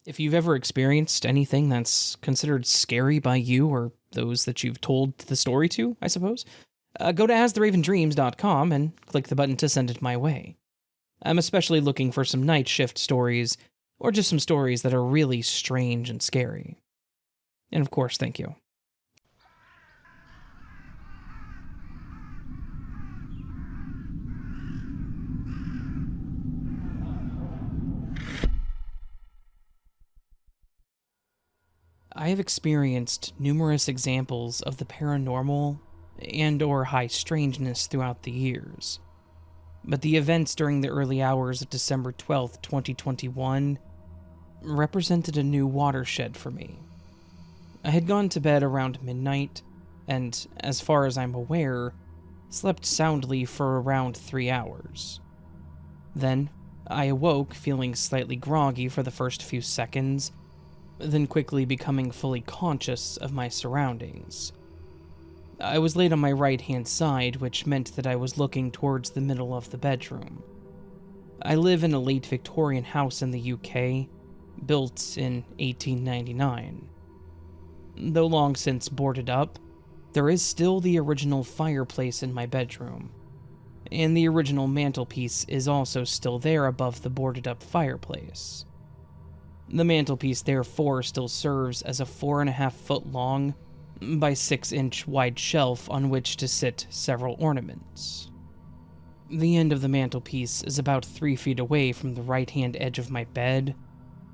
If you've ever experienced anything that's considered scary by you or those that you've told the story to, I suppose, go to astheravendreams.com and click the button to send it my way. I'm especially looking for some night shift stories, or just some stories that are really strange and scary. And of course, thank you. I have experienced numerous examples of the paranormal and or high strangeness throughout the years. But the events during the early hours of December 12th, 2021 represented a new watershed for me. I had gone to bed around midnight, and as far as I'm aware, slept soundly for around 3 hours. Then, I awoke feeling slightly groggy for the first few seconds, then quickly becoming fully conscious of my surroundings. I was laid on my right-hand side, which meant that I was looking towards the middle of the bedroom. I live in a late Victorian house in the UK, built in 1899. Though long since boarded up, there is still the original fireplace in my bedroom, and the original mantelpiece is also still there above the boarded-up fireplace. The mantelpiece therefore still serves as a 4.5-foot long by 6-inch wide shelf on which to sit several ornaments. The end of the mantelpiece is about 3 feet away from the right-hand edge of my bed,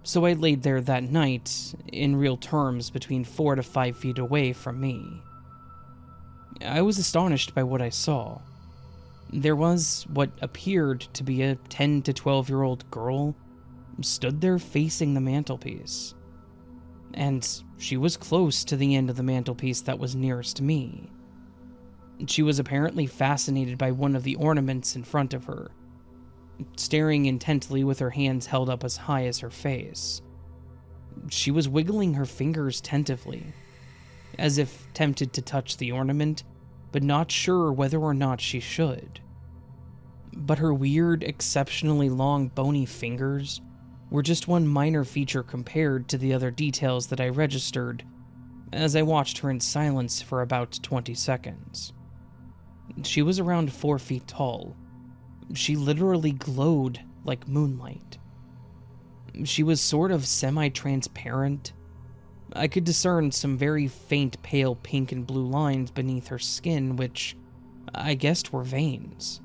so I laid there that night, in real terms, between 4 to 5 feet away from me. I was astonished by what I saw. There was what appeared to be a 10 to 12-year-old girl stood there facing the mantelpiece. And she was close to the end of the mantelpiece that was nearest me. She was apparently fascinated by one of the ornaments in front of her, staring intently with her hands held up as high as her face. She was wiggling her fingers tentatively, as if tempted to touch the ornament, but not sure whether or not she should. But her weird, exceptionally long, bony fingers were just one minor feature compared to the other details that I registered as I watched her in silence for about 20 seconds. She was around 4 feet tall. She literally glowed like moonlight. She was sort of semi-transparent. I could discern some very faint pale pink and blue lines beneath her skin, which I guessed were veins.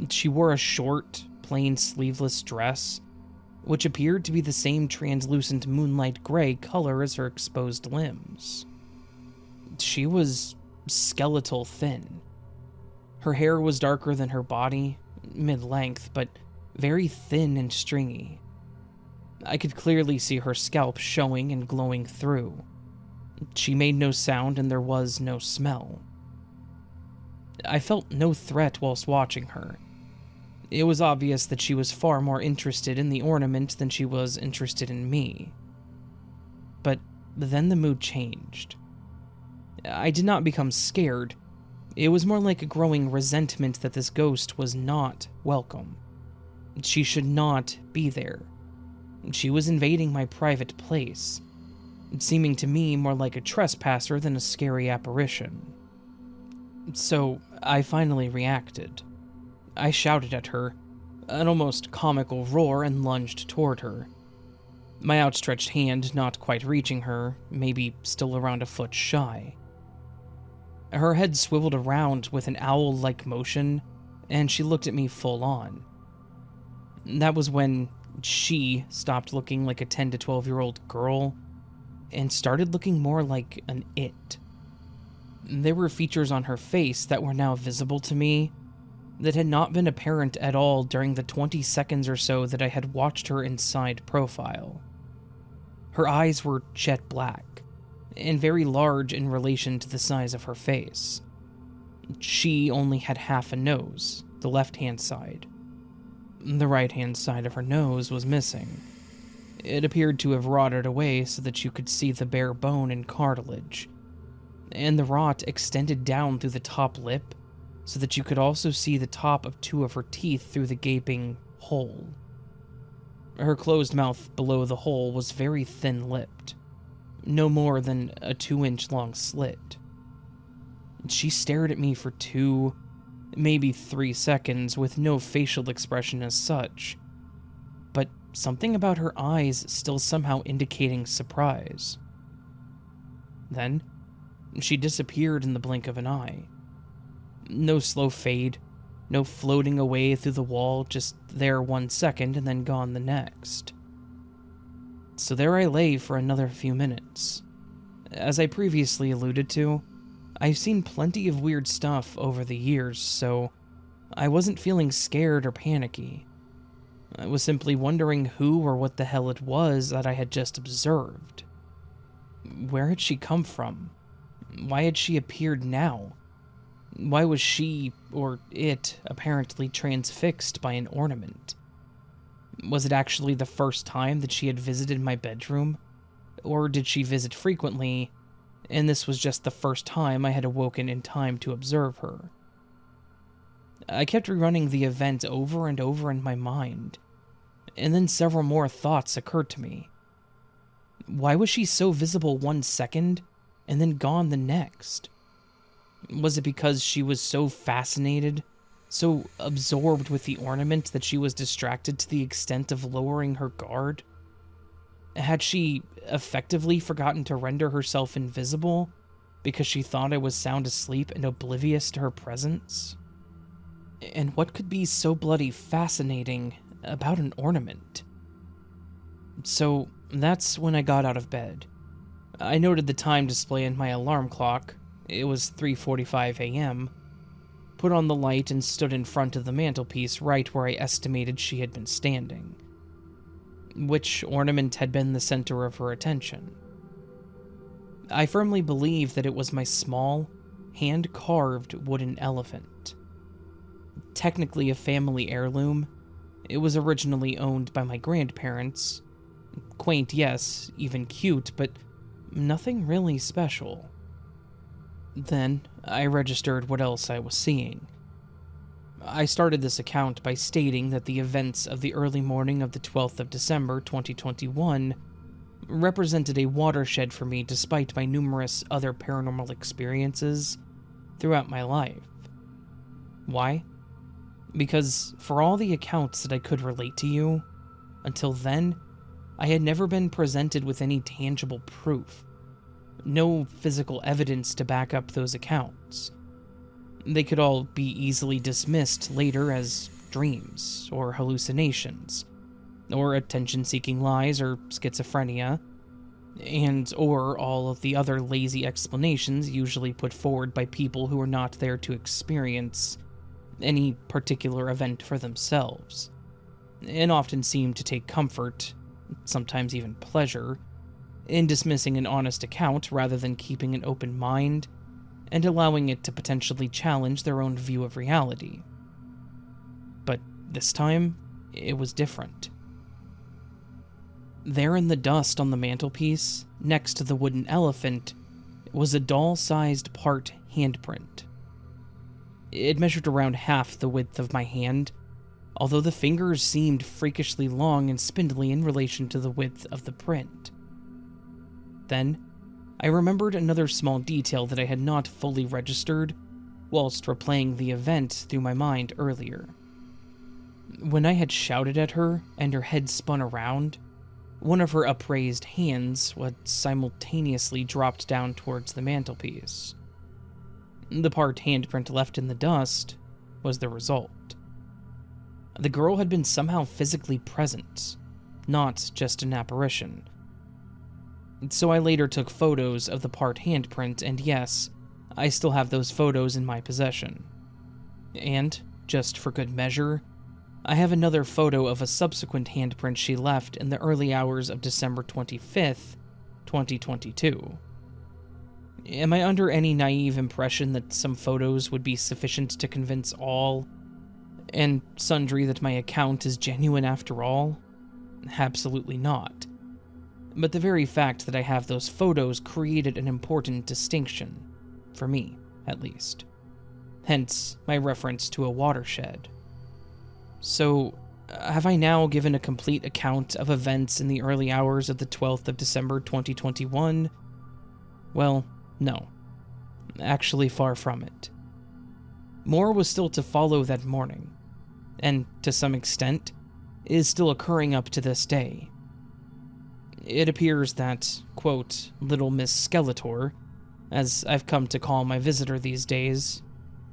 She wore a short, plain sleeveless dress, which appeared to be the same translucent moonlight gray color as her exposed limbs. She was skeletal thin. Her hair was darker than her body, mid-length, but very thin and stringy. I could clearly see her scalp showing and glowing through. She made no sound and there was no smell. I felt no threat whilst watching her. It was obvious that she was far more interested in the ornament than she was interested in me. But then the mood changed. I did not become scared. It was more like a growing resentment that this ghost was not welcome. She should not be there. She was invading my private place, seeming to me more like a trespasser than a scary apparition. So I finally reacted. I shouted at her, an almost comical roar, and lunged toward her. My outstretched hand not quite reaching her, maybe still around a foot shy. Her head swiveled around with an owl-like motion, and she looked at me full on. That was when she stopped looking like a 10 to 12-year-old girl and started looking more like an it. There were features on her face that were now visible to me that had not been apparent at all during the 20 seconds or so that I had watched her inside profile. Her eyes were jet black, and very large in relation to the size of her face. She only had half a nose, the left-hand side. The right-hand side of her nose was missing. It appeared to have rotted away so that you could see the bare bone and cartilage, and the rot extended down through the top lip so that you could also see the top of 2 of her teeth through the gaping hole. Her closed mouth below the hole was very thin-lipped, no more than a 2-inch long slit. She stared at me for 2, maybe 3 seconds with no facial expression as such, but something about her eyes still somehow indicating surprise. Then, she disappeared in the blink of an eye. No slow fade, no floating away through the wall, just there 1 second and then gone the next. So there I lay for another few minutes. As I previously alluded to, I've seen plenty of weird stuff over the years, so I wasn't feeling scared or panicky. I was simply wondering who or what the hell it was that I had just observed. Where had she come from? Why had she appeared now? Why was she, or it, apparently transfixed by an ornament? Was it actually the first time that she had visited my bedroom? Or did she visit frequently, and this was just the first time I had awoken in time to observe her? I kept rerunning the event over and over in my mind, and then several more thoughts occurred to me. Why was she so visible 1 second, and then gone the next? Was it because she was so fascinated, so absorbed with the ornament that she was distracted to the extent of lowering her guard? Had she effectively forgotten to render herself invisible because she thought I was sound asleep and oblivious to her presence? And what could be so bloody fascinating about an ornament? So that's when I got out of bed. I noted the time display in my alarm clock. It was 3:45 a.m., put on the light and stood in front of the mantelpiece right where I estimated she had been standing. Which ornament had been the center of her attention? I firmly believe that it was my small, hand-carved wooden elephant. Technically a family heirloom, it was originally owned by my grandparents. Quaint, yes, even cute, but nothing really special. Then, I registered what else I was seeing. I started this account by stating that the events of the early morning of the 12th of December 2021 represented a watershed for me despite my numerous other paranormal experiences throughout my life. Why? Because for all the accounts that I could relate to you, until then, I had never been presented with any tangible proof. No physical evidence to back up those accounts. They could all be easily dismissed later as dreams, or hallucinations, or attention-seeking lies, or schizophrenia, or all of the other lazy explanations usually put forward by people who are not there to experience any particular event for themselves, and often seem to take comfort, sometimes even pleasure, in dismissing an honest account rather than keeping an open mind and allowing it to potentially challenge their own view of reality. But this time, it was different. There in the dust on the mantelpiece, next to the wooden elephant, was a doll-sized part handprint. It measured around half the width of my hand, although the fingers seemed freakishly long and spindly in relation to the width of the print. Then, I remembered another small detail that I had not fully registered whilst replaying the event through my mind earlier. When I had shouted at her and her head spun around, one of her upraised hands had simultaneously dropped down towards the mantelpiece. The part handprint left in the dust was the result. The girl had been somehow physically present, not just an apparition. So I later took photos of the part handprint, and yes, I still have those photos in my possession. And, just for good measure, I have another photo of a subsequent handprint she left in the early hours of December 25th, 2022. Am I under any naive impression that some photos would be sufficient to convince all, and sundry, that my account is genuine after all? Absolutely not. But the very fact that I have those photos created an important distinction, for me, at least. Hence, my reference to a watershed. So, Have I now given a complete account of events in the early hours of the 12th of December 2021? Well, no. Actually, far from it. More was still to follow that morning, and to some extent, is still occurring up to this day. It appears that, quote, Little Miss Skeletor, as I've come to call my visitor these days,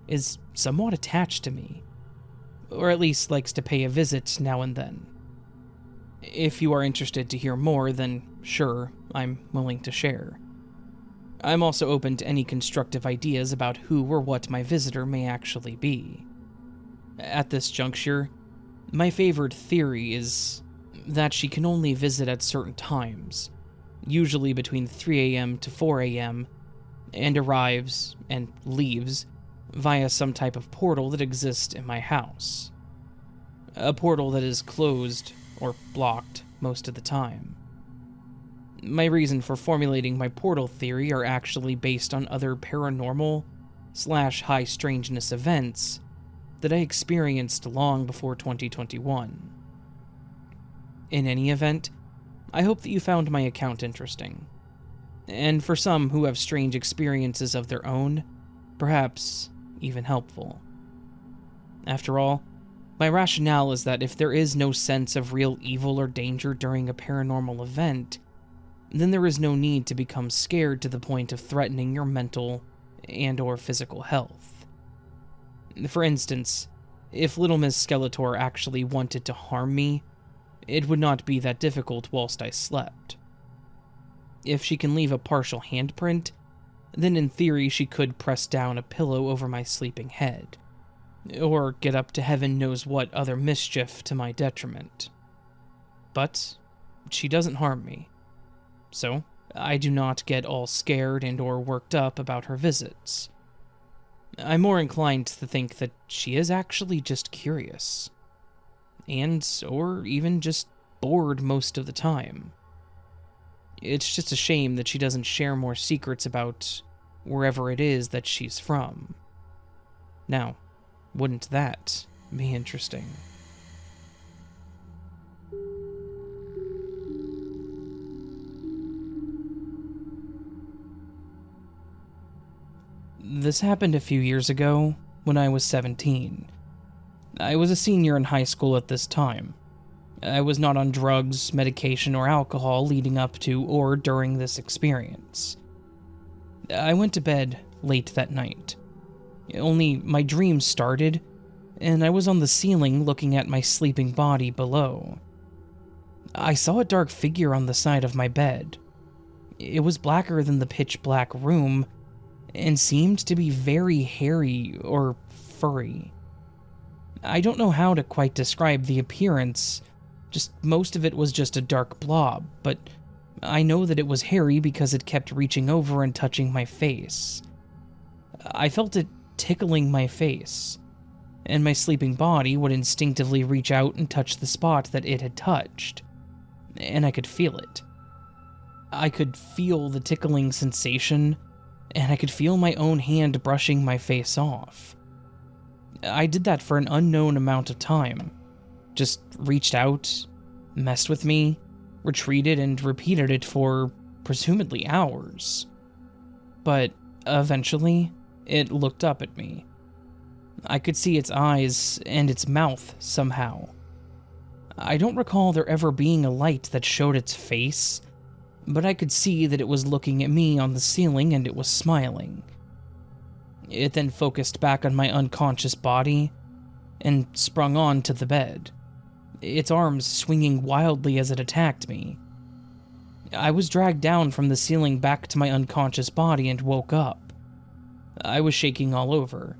is somewhat attached to me, or at least likes to pay a visit now and then. If you are interested to hear more, then sure, I'm willing to share. I'm also open to any constructive ideas about who or what my visitor may actually be. At this juncture, my favored theory is that she can only visit at certain times, usually between 3 a.m. to 4 a.m., and arrives and leaves via some type of portal that exists in my house. A portal that is closed or blocked most of the time. My reason for formulating my portal theory are actually based on other paranormal / high strangeness events that I experienced long before 2021. In any event, I hope that you found my account interesting. And for some who have strange experiences of their own, perhaps even helpful. After all, my rationale is that if there is no sense of real evil or danger during a paranormal event, then there is no need to become scared to the point of threatening your mental and/or physical health. For instance, if Little Miss Skeletor actually wanted to harm me, it would not be that difficult whilst I slept. If she can leave a partial handprint, then in theory she could press down a pillow over my sleeping head, or get up to heaven knows what other mischief to my detriment. But she doesn't harm me, so I do not get all scared and/or worked up about her visits. I'm more inclined to think that she is actually just curious, or even just bored most of the time. It's just a shame that she doesn't share more secrets about wherever it is that she's from. Now, wouldn't that be interesting? This happened a few years ago when I was 17. I was a senior in high school at this time. I was not on drugs, medication, or alcohol leading up to or during this experience. I went to bed late that night. Only my dream started, and I was on the ceiling looking at my sleeping body below. I saw a dark figure on the side of my bed. It was blacker than the pitch-black room, and seemed to be very hairy or furry. I don't know how to quite describe the appearance, just most of it was just a dark blob, but I know that it was hairy because it kept reaching over and touching my face. I felt it tickling my face, and my sleeping body would instinctively reach out and touch the spot that it had touched, and I could feel it. I could feel the tickling sensation, and I could feel my own hand brushing my face off. I did that for an unknown amount of time. Just reached out, messed with me, retreated, and repeated it for presumably hours. But eventually, it looked up at me. I could see its eyes and its mouth somehow. I don't recall there ever being a light that showed its face, but I could see that it was looking at me on the ceiling and it was smiling. It then focused back on my unconscious body and sprung onto the bed, its arms swinging wildly as it attacked me. I was dragged down from the ceiling back to my unconscious body and woke up. I was shaking all over,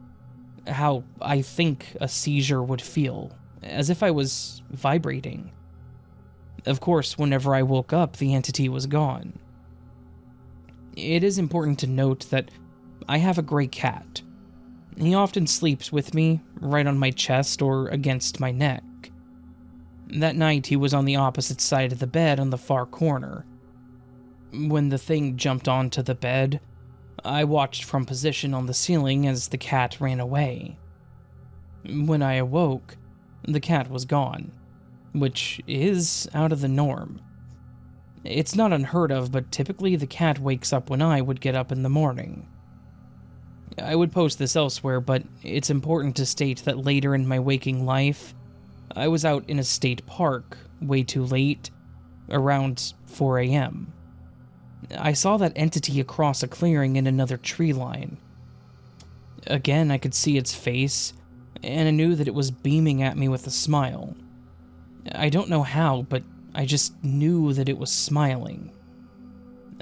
how I think a seizure would feel, as if I was vibrating. Of course, whenever I woke up, the entity was gone. It is important to note that I have a gray cat. He often sleeps with me, right on my chest or against my neck. That night, he was on the opposite side of the bed on the far corner. When the thing jumped onto the bed, I watched from position on the ceiling as the cat ran away. When I awoke, the cat was gone, which is out of the norm. It's not unheard of, but typically the cat wakes up when I would get up in the morning. I would post this elsewhere, but it's important to state that later in my waking life, I was out in a state park, way too late, around 4 a.m. I saw that entity across a clearing in another tree line. Again, I could see its face, and I knew that it was beaming at me with a smile. I don't know how, but I just knew that it was smiling.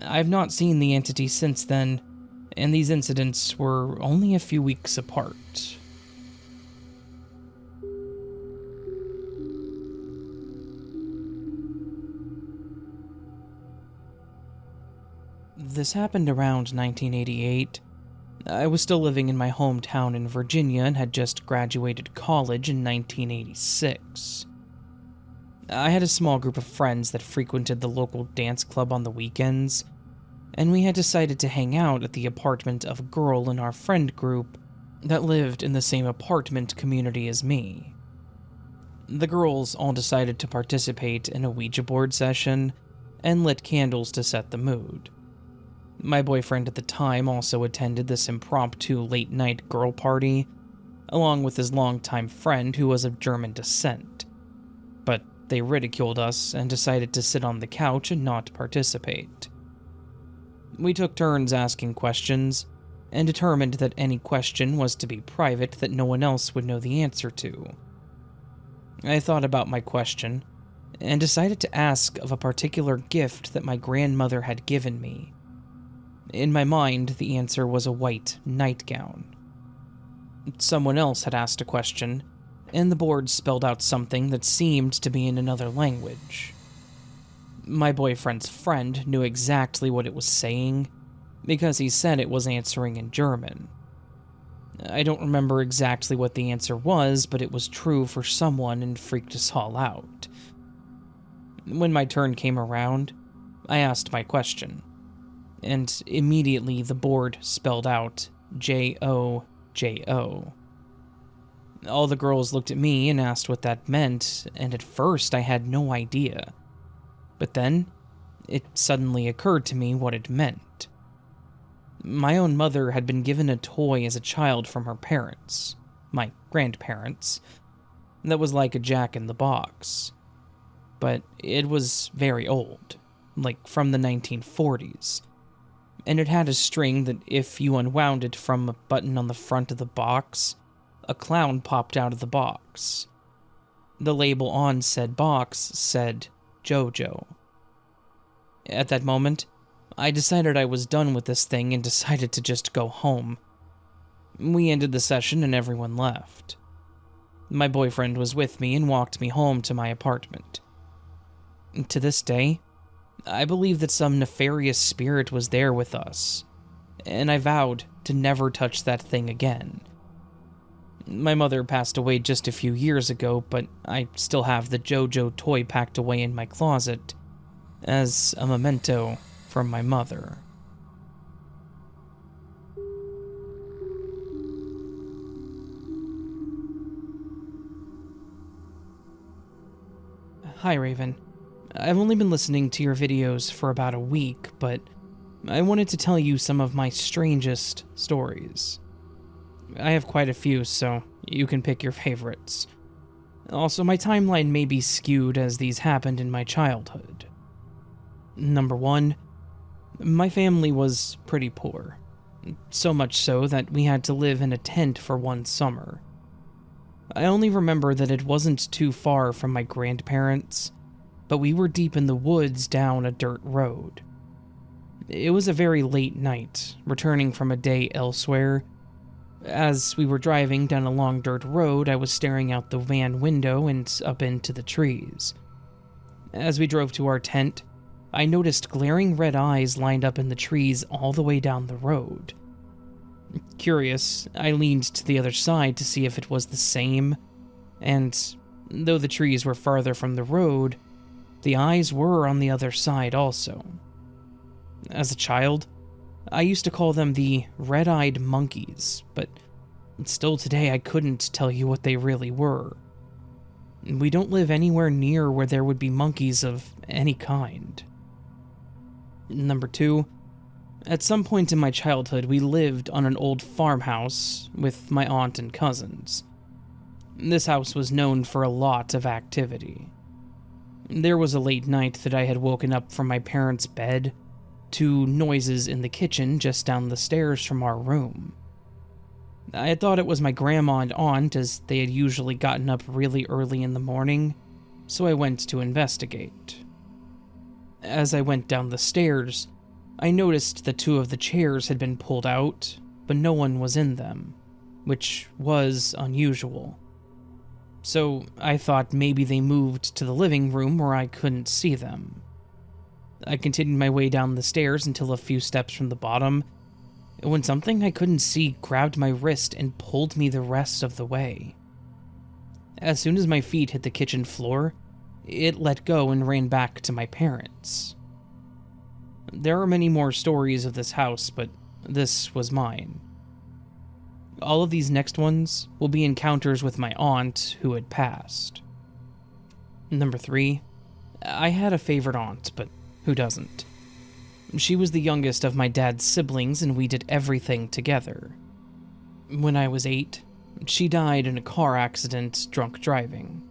I've not seen the entity since then, and these incidents were only a few weeks apart. This happened around 1988. I was still living in my hometown in Virginia and had just graduated college in 1986. I had a small group of friends that frequented the local dance club on the weekends, and we had decided to hang out at the apartment of a girl in our friend group that lived in the same apartment community as me. The girls all decided to participate in a Ouija board session and lit candles to set the mood. My boyfriend at the time also attended this impromptu late-night girl party, along with his longtime friend who was of German descent. But they ridiculed us and decided to sit on the couch and not participate. We took turns asking questions, and determined that any question was to be private that no one else would know the answer to. I thought about my question, and decided to ask of a particular gift that my grandmother had given me. In my mind, the answer was a white nightgown. Someone else had asked a question, and the board spelled out something that seemed to be in another language. My boyfriend's friend knew exactly what it was saying, because he said it was answering in German. I don't remember exactly what the answer was, but it was true for someone and freaked us all out. When my turn came around, I asked my question, and immediately the board spelled out J-O-J-O. All the girls looked at me and asked what that meant, and at first I had no idea. But then, it suddenly occurred to me what it meant. My own mother had been given a toy as a child from her parents, my grandparents, that was like a jack-in-the-box. But it was very old, like from the 1940s. And it had a string that if you unwound it from a button on the front of the box, a clown popped out of the box. The label on said box said JoJo. At that moment, I decided I was done with this thing and decided to just go home. We ended the session and everyone left. My boyfriend was with me and walked me home to my apartment. To this day, I believe that some nefarious spirit was there with us, and I vowed to never touch that thing again. My mother passed away just a few years ago, but I still have the JoJo toy packed away in my closet as a memento from my mother. Hi, Raven. I've only been listening to your videos for about a week, but I wanted to tell you some of my strangest stories. I have quite a few, so you can pick your favorites. Also, my timeline may be skewed as these happened in my childhood. Number 1, my family was pretty poor. So much so that we had to live in a tent for one summer. I only remember that it wasn't too far from my grandparents', but we were deep in the woods down a dirt road. It was a very late night, returning from a day elsewhere. As we were driving down a long dirt road, I was staring out the van window and up into the trees. As we drove to our tent, I noticed glaring red eyes lined up in the trees all the way down the road. Curious, I leaned to the other side to see if it was the same, and though the trees were farther from the road, the eyes were on the other side also. As a child, I used to call them the red-eyed monkeys, but still today I couldn't tell you what they really were. We don't live anywhere near where there would be monkeys of any kind. Number 2, at some point in my childhood, we lived on an old farmhouse with my aunt and cousins. This house was known for a lot of activity. There was a late night that I had woken up from my parents' bed to noises in the kitchen just down the stairs from our room. I had thought it was my grandma and aunt, as they had usually gotten up really early in the morning, so I went to investigate. As I went down the stairs, I noticed that 2 of the chairs had been pulled out, but no one was in them, which was unusual. So I thought maybe they moved to the living room where I couldn't see them. I continued my way down the stairs until a few steps from the bottom, when something I couldn't see grabbed my wrist and pulled me the rest of the way. As soon as my feet hit the kitchen floor, it let go and ran back to my parents. There are many more stories of this house, but this was mine. All of these next ones will be encounters with my aunt who had passed. Number 3, I had a favorite aunt, but who doesn't? She was the youngest of my dad's siblings, and we did everything together. When I was 8, she died in a car accident drunk driving.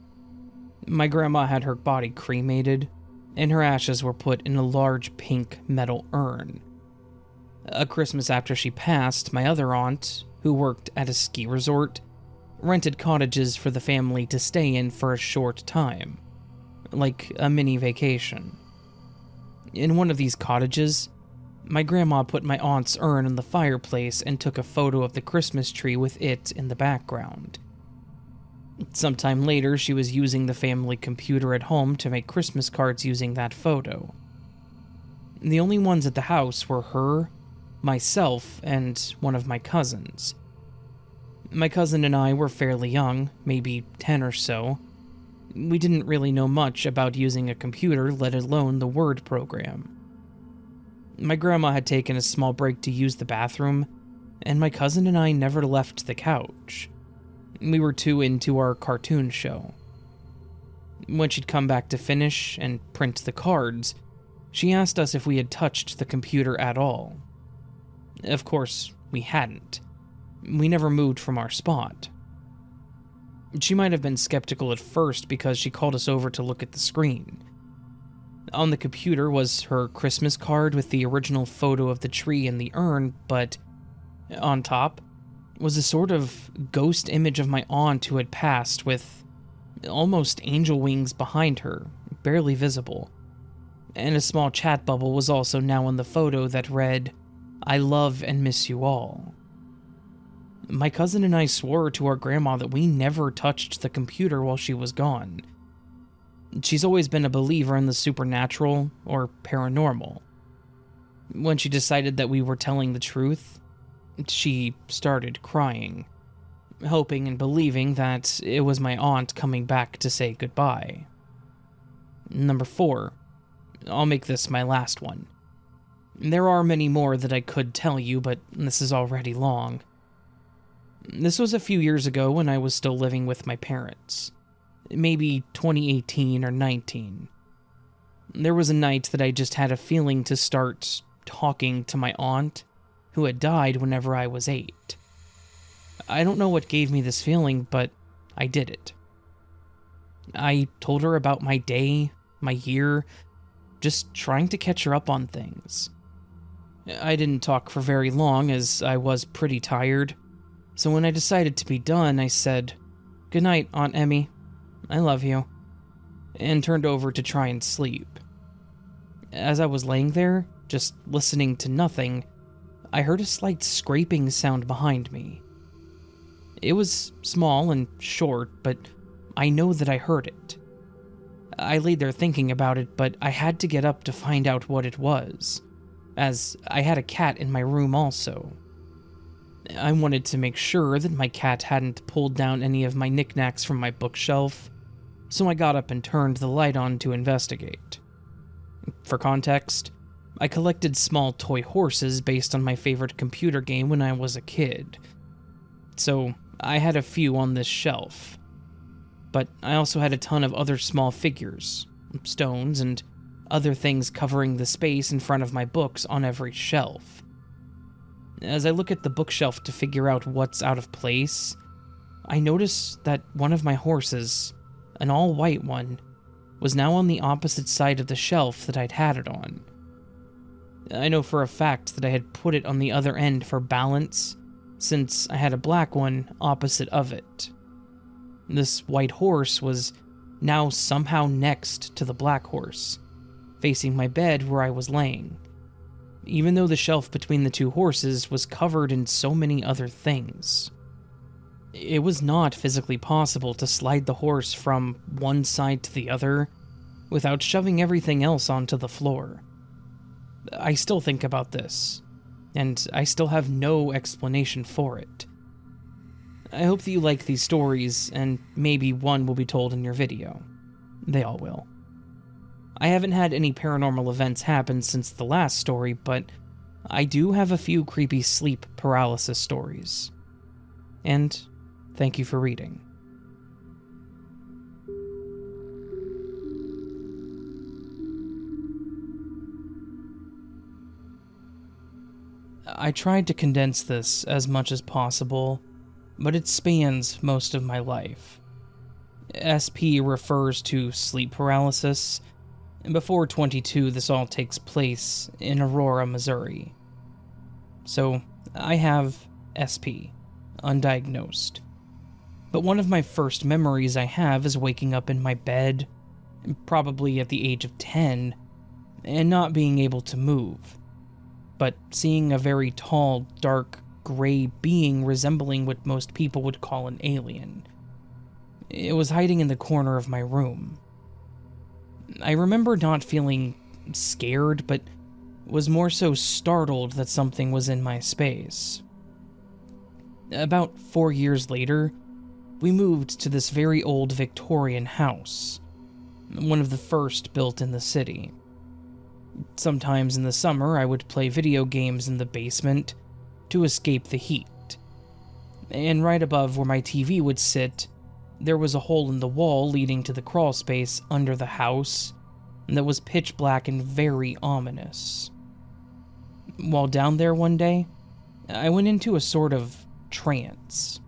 My grandma had her body cremated, and her ashes were put in a large pink metal urn. A Christmas after she passed, my other aunt, who worked at a ski resort, rented cottages for the family to stay in for a short time, like a mini vacation. In one of these cottages, my grandma put my aunt's urn in the fireplace and took a photo of the Christmas tree with it in the background. Sometime later, she was using the family computer at home to make Christmas cards using that photo. The only ones at the house were her, myself, and one of my cousins. My cousin and I were fairly young, maybe 10 or so. We didn't really know much about using a computer, let alone the Word program. My grandma had taken a small break to use the bathroom, and my cousin and I never left the couch. We were too into our cartoon show. When she'd come back to finish and print the cards, she asked us if we had touched the computer at all. Of course, we hadn't. We never moved from our spot. She might have been skeptical at first because she called us over to look at the screen. On the computer was her Christmas card with the original photo of the tree and the urn, but on top was a sort of ghost image of my aunt who had passed, with almost angel wings behind her, barely visible. And a small chat bubble was also now in the photo that read, "I love and miss you all." My cousin and I swore to our grandma that we never touched the computer while she was gone. She's always been a believer in the supernatural or paranormal. When she decided that we were telling the truth, she started crying, hoping and believing that it was my aunt coming back to say goodbye. Number 4. I'll make this my last one. There are many more that I could tell you, but this is already long. This was a few years ago when I was still living with my parents. Maybe 2018 or 19. There was a night that I just had a feeling to start talking to my aunt, who had died whenever I was 8. I don't know what gave me this feeling, but I did it. I told her about my day, my year, just trying to catch her up on things. I didn't talk for very long as I was pretty tired, so when I decided to be done, I said, "Good night, Aunt Emmy. I love you," and turned over to try and sleep. As I was laying there, just listening to nothing, I heard a slight scraping sound behind me. It was small and short, but I know that I heard it. I laid there thinking about it, but I had to get up to find out what it was, as I had a cat in my room also. I wanted to make sure that my cat hadn't pulled down any of my knickknacks from my bookshelf, so I got up and turned the light on to investigate. For context, I collected small toy horses based on my favorite computer game when I was a kid, so I had a few on this shelf. but I also had a ton of other small figures, stones, and other things covering the space in front of my books on every shelf. As I look at the bookshelf to figure out what's out of place, I notice that one of my horses, an all-white one, was now on the opposite side of the shelf that I'd had it on. I know for a fact that I had put it on the other end for balance, since I had a black one opposite of it. This white horse was now somehow next to the black horse, facing my bed where I was laying, even though the shelf between the two horses was covered in so many other things. It was not physically possible to slide the horse from one side to the other without shoving everything else onto the floor. I still think about this, and I still have no explanation for it. I hope that you like these stories, and maybe one will be told in your video. They all will. I haven't had any paranormal events happen since the last story, but I do have a few creepy sleep paralysis stories. And thank you for reading. I tried to condense this as much as possible, but it spans most of my life. SP refers to sleep paralysis, and before 22 this all takes place in Aurora, Missouri. So, I have SP, undiagnosed. But one of my first memories I have is waking up in my bed, probably at the age of 10, and not being able to move, but seeing a very tall, dark, gray being resembling what most people would call an alien. It was hiding in the corner of my room. I remember not feeling scared, but was more so startled that something was in my space. About 4 years later, we moved to this very old Victorian house, one of the first built in the city. Sometimes in the summer, I would play video games in the basement to escape the heat. And right above where my TV would sit, there was a hole in the wall leading to the crawl space under the house that was pitch black and very ominous. While down there one day, I went into a sort of trance.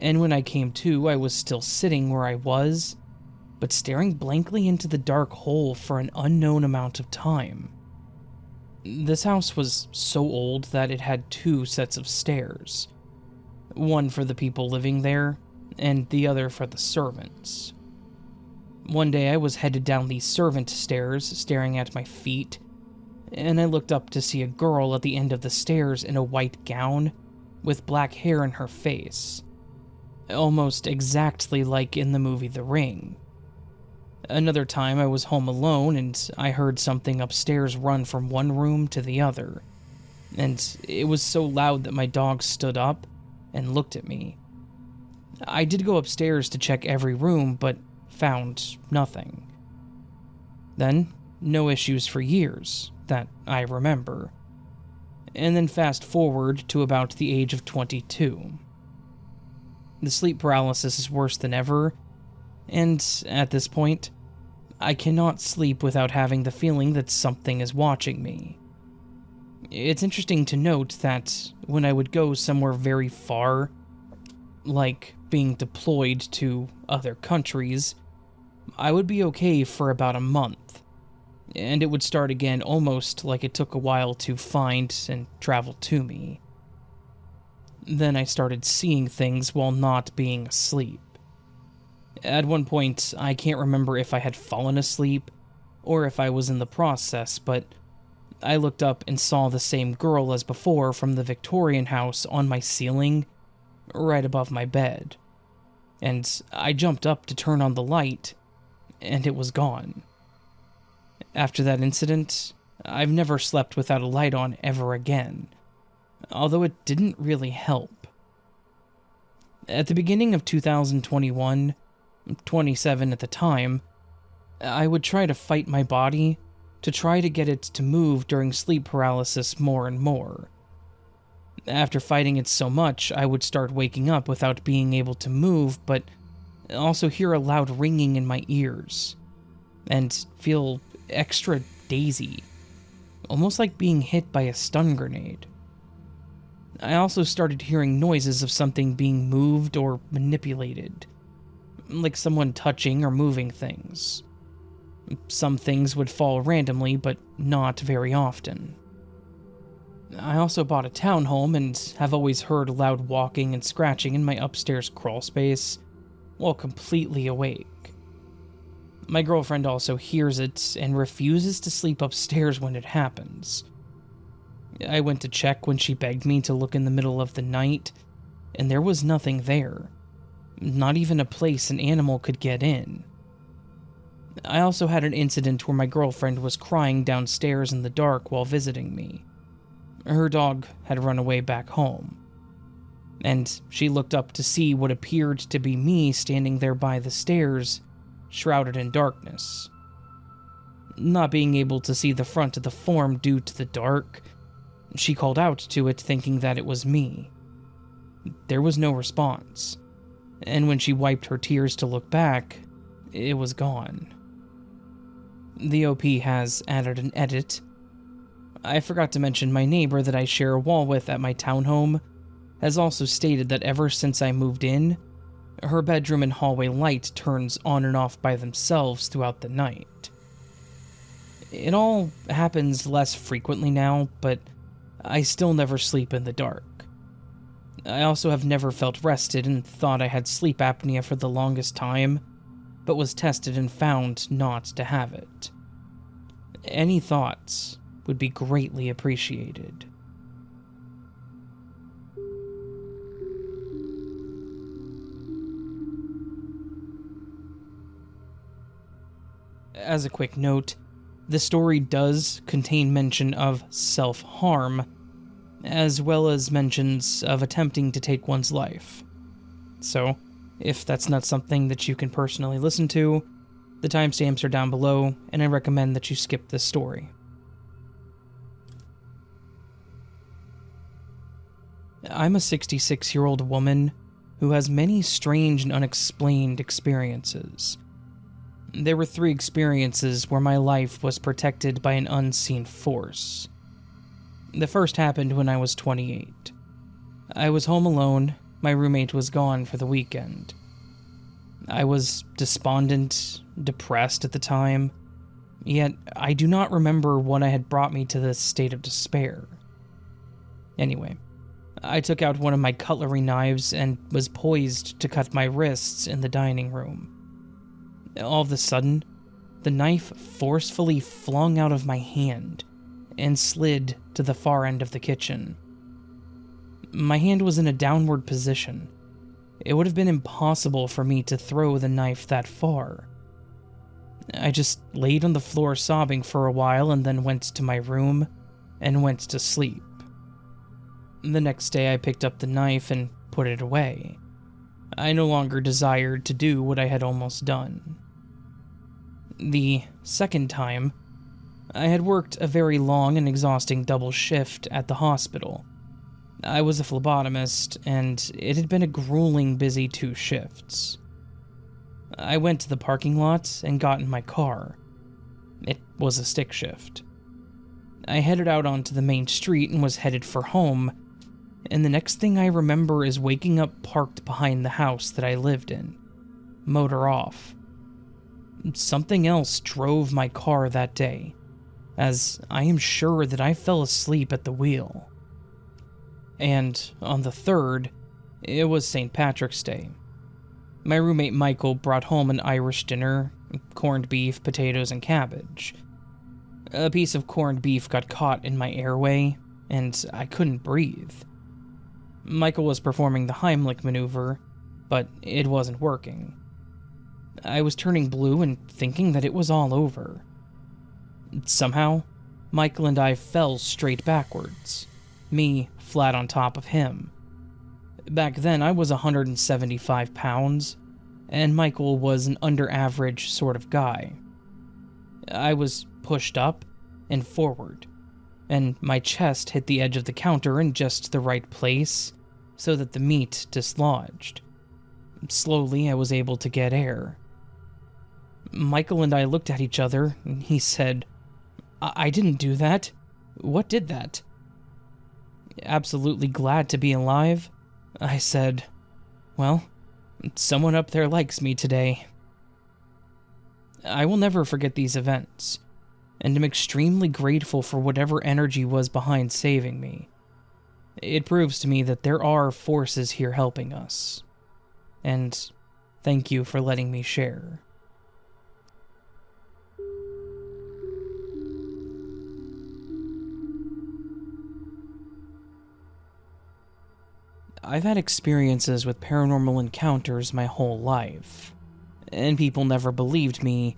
And when I came to, I was still sitting where I was, but staring blankly into the dark hole for an unknown amount of time. This house was so old that it had 2 sets of stairs. One for the people living there, and the other for the servants. One day I was headed down these servant stairs, staring at my feet, and I looked up to see a girl at the end of the stairs in a white gown, with black hair in her face. Almost exactly like in the movie The Ring. Another time I was home alone and I heard something upstairs run from one room to the other, and it was so loud that my dog stood up and looked at me. I did go upstairs to check every room, but found nothing. Then, no issues for years, that I remember. And then fast forward to about the age of 22. The sleep paralysis is worse than ever, and at this point, I cannot sleep without having the feeling that something is watching me. It's interesting to note that when I would go somewhere very far, like being deployed to other countries, I would be okay for about a month, and it would start again almost like it took a while to find and travel to me. Then I started seeing things while not being asleep. At one point, I can't remember if I had fallen asleep or if I was in the process, but I looked up and saw the same girl as before from the Victorian house on my ceiling, right above my bed. And I jumped up to turn on the light, and it was gone. After that incident, I've never slept without a light on ever again, although it didn't really help. At the beginning of 2021, 27 at the time, I would try to fight my body to try to get it to move during sleep paralysis more and more. After fighting it so much, I would start waking up without being able to move, but I also hear a loud ringing in my ears, and feel extra dazy, almost like being hit by a stun grenade. I also started hearing noises of something being moved or manipulated, like someone touching or moving things. Some things would fall randomly, but not very often. I also bought a townhome and have always heard loud walking and scratching in my upstairs crawl space while completely awake. My girlfriend also hears it and refuses to sleep upstairs when it happens. I went to check when she begged me to look in the middle of the night, and there was nothing there. Not even a place an animal could get in. I also had an incident where my girlfriend was crying downstairs in the dark while visiting me. Her dog had run away back home, and she looked up to see what appeared to be me standing there by the stairs, shrouded in darkness. Not being able to see the front of the form due to the dark, she called out to it thinking that it was me. There was no response, and when she wiped her tears to look back, it was gone. The OP has added an edit. I forgot to mention my neighbor that I share a wall with at my townhome has also stated that ever since I moved in, her bedroom and hallway light turns on and off by themselves throughout the night. It all happens less frequently now, but I still never sleep in the dark. I also have never felt rested and thought I had sleep apnea for the longest time, but was tested and found not to have it. Any thoughts would be greatly appreciated. As a quick note, the story does contain mention of self-harm, as well as mentions of attempting to take one's life. So, if that's not something that you can personally listen to, the timestamps are down below, and I recommend that you skip this story. I'm a 66-year-old woman who has many strange and unexplained experiences. There were 3 experiences where my life was protected by an unseen force. The first happened when I was 28. I was home alone, my roommate was gone for the weekend. I was despondent, depressed at the time, yet I do not remember what had brought me to this state of despair. Anyway, I took out one of my cutlery knives and was poised to cut my wrists in the dining room. All of a sudden, the knife forcefully flung out of my hand and slid to the far end of the kitchen. My hand was in a downward position. It would have been impossible for me to throw the knife that far. I just laid on the floor sobbing for a while and then went to my room and went to sleep. The next day I picked up the knife and put it away. I no longer desired to do what I had almost done. The second time, I had worked a very long and exhausting double shift at the hospital. I was a phlebotomist, and it had been a grueling busy 2 shifts. I went to the parking lot and got in my car. It was a stick shift. I headed out onto the main street and was headed for home, and the next thing I remember is waking up parked behind the house that I lived in, motor off. Something else drove my car that day, as I am sure that I fell asleep at the wheel. And on the 3rd, it was St. Patrick's Day. My roommate Michael brought home an Irish dinner, corned beef, potatoes, and cabbage. A piece of corned beef got caught in my airway, and I couldn't breathe. Michael was performing the Heimlich maneuver, but it wasn't working. I was turning blue and thinking that it was all over. Somehow, Michael and I fell straight backwards, me flat on top of him. Back then, I was 175 pounds, and Michael was an under-average sort of guy. I was pushed up and forward, and my chest hit the edge of the counter in just the right place so that the meat dislodged. Slowly, I was able to get air. Michael and I looked at each other, and he said, I didn't do that. What did that? Absolutely glad to be alive, I said, well, someone up there likes me today. I will never forget these events, and am extremely grateful for whatever energy was behind saving me. It proves to me that there are forces here helping us. And thank you for letting me share. I've had experiences with paranormal encounters my whole life, and people never believed me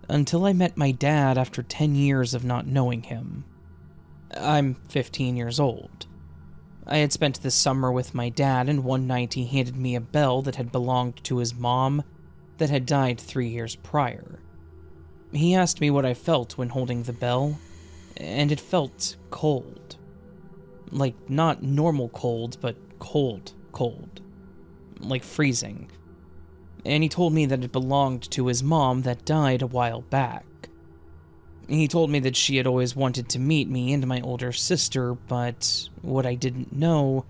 until I met my dad after 10 years of not knowing him. I'm 15 years old. I had spent the summer with my dad, and one night he handed me a bell that had belonged to his mom that had died 3 years prior. He asked me what I felt when holding the bell, and it felt cold. Like, not normal cold, but cold. Like freezing. And he told me that it belonged to his mom that died a while back. He told me that she had always wanted to meet me and my older sister, but what I didn't know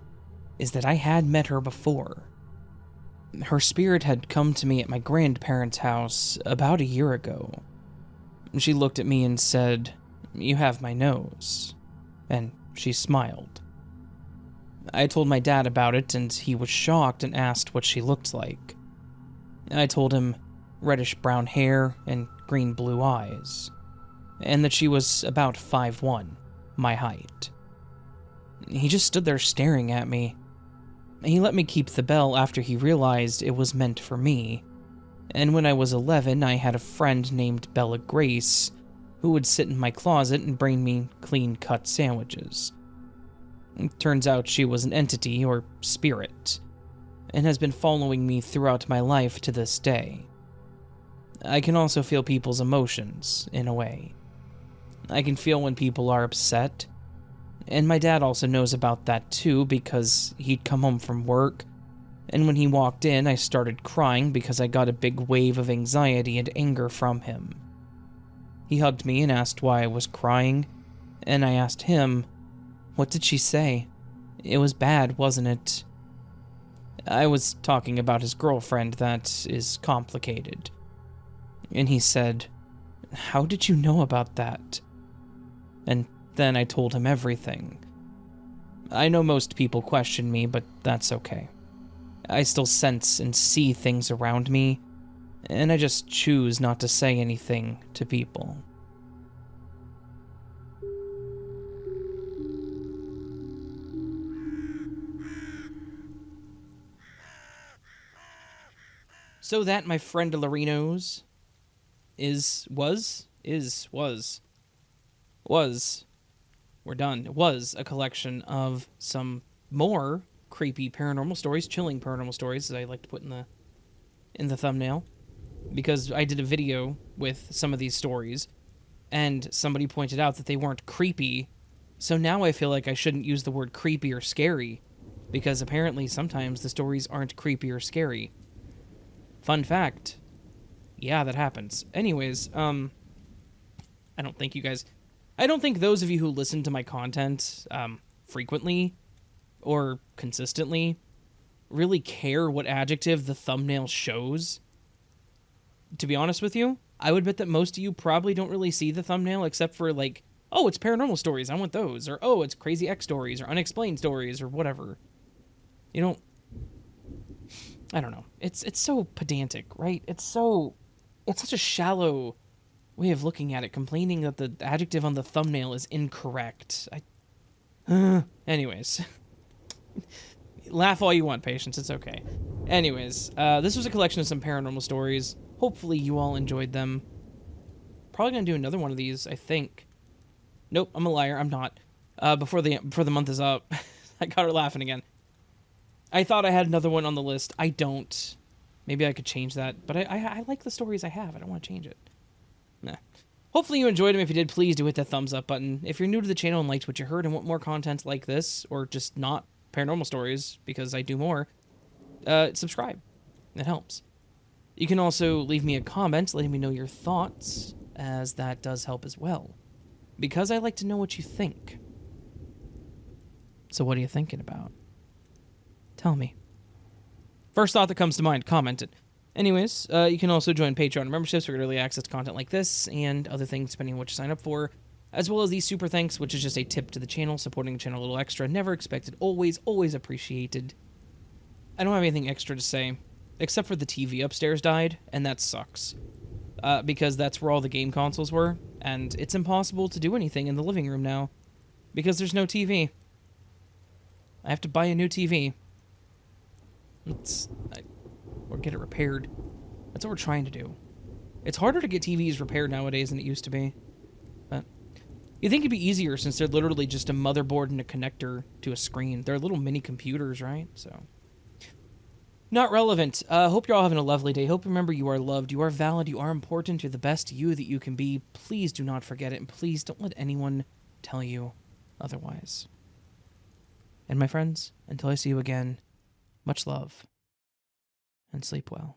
is that I had met her before. Her spirit had come to me at my grandparents' house about a year ago. She looked at me and said, "You have my nose," and she smiled. I told my dad about it, and he was shocked and asked what she looked like. I told him reddish-brown hair and green-blue eyes, and that she was about 5'1", my height. He just stood there staring at me. He let me keep the bell after he realized it was meant for me, and when I was 11, I had a friend named Bella Grace who would sit in my closet and bring me clean-cut sandwiches. It turns out she was an entity, or spirit, and has been following me throughout my life to this day. I can also feel people's emotions, in a way. I can feel when people are upset, and my dad also knows about that too because he'd come home from work, and when he walked in, I started crying because I got a big wave of anxiety and anger from him. He hugged me and asked why I was crying, and I asked him, "What did she say? It was bad, wasn't it?" I was talking about his girlfriend that is complicated. And he said, "How did you know about that?" And then I told him everything. I know most people question me, but that's okay. I still sense and see things around me, and I just choose not to say anything to people. So that, my friend Lorinos, we're done. It was a collection of some more creepy paranormal stories, chilling paranormal stories, as I like to put in the thumbnail, because I did a video with some of these stories, and somebody pointed out that they weren't creepy, so now I feel like I shouldn't use the word creepy or scary, because apparently sometimes the stories aren't creepy or scary. Fun fact. Yeah, that happens. Anyways, I don't think those of you who listen to my content, frequently or consistently really care what adjective the thumbnail shows. To be honest with you, I would bet that most of you probably don't really see the thumbnail except for like, oh, it's paranormal stories, I want those, or oh, it's crazy X stories, or unexplained stories, or whatever. You don't... I don't know. It's so pedantic, right? It's such a shallow way of looking at it, complaining that the adjective on the thumbnail is incorrect. Anyways. Laugh all you want, patience. It's okay. Anyways, this was a collection of some paranormal stories. Hopefully you all enjoyed them. Probably gonna do another one of these, I think. Nope, I'm a liar. I'm not. Before the month is up. I got her laughing again. I thought I had another one on the list. I don't. Maybe I could change that. But I like the stories I have. I don't want to change it. Nah. Hopefully you enjoyed them. If you did, please do hit that thumbs up button. If you're new to the channel and liked what you heard and want more content like this, or just not paranormal stories, because I do more, subscribe. It helps. You can also leave me a comment letting me know your thoughts, as that does help as well, because I like to know what you think. So what are you thinking about? Tell me. First thought that comes to mind, comment it. Anyways, you can also join Patreon memberships for early access to content like this and other things depending on what you sign up for, as well as these super thanks, which is just a tip to the channel, supporting the channel a little extra, never expected, always, always appreciated. I don't have anything extra to say, except for the TV upstairs died, and that sucks. Because that's where all the game consoles were, and it's impossible to do anything in the living room now, because there's no TV. I have to buy a new TV. Or get it repaired. That's what we're trying to do. It's harder to get TVs repaired nowadays than it used to be. But you'd think it'd be easier since they're literally just a motherboard and a connector to a screen. They're little mini computers, right? So, not relevant. Hope you're all having a lovely day. Hope you remember you are loved, you are valid, you are important, you're the best you that you can be. Please do not forget it, and please don't let anyone tell you otherwise. And my friends, until I see you again, much love, and sleep well.